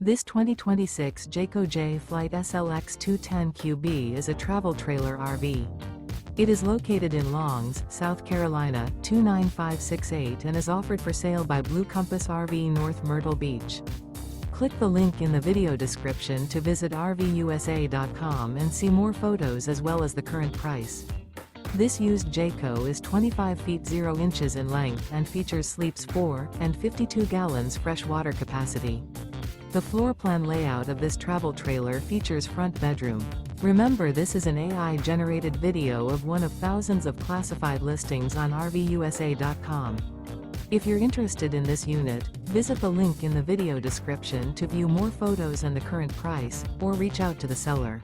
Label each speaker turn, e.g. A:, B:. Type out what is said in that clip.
A: This 2026 Jayco Jay Flight SLX 210QB is a travel trailer RV. It is located in Longs, South Carolina, 29568 and is offered for sale by Blue Compass RV North Myrtle Beach. Click the link in the video description to visit RVUSA.com and see more photos as well as the current price. This used Jayco is 25 feet 0 inches in length and features sleeps 4 and 52 gallons fresh water capacity. The floor plan layout of this travel trailer features front bedroom. Remember, this is an AI-generated video of one of thousands of classified listings on RVUSA.com. If you're interested in this unit, visit the link in the video description to view more photos and the current price, or reach out to the seller.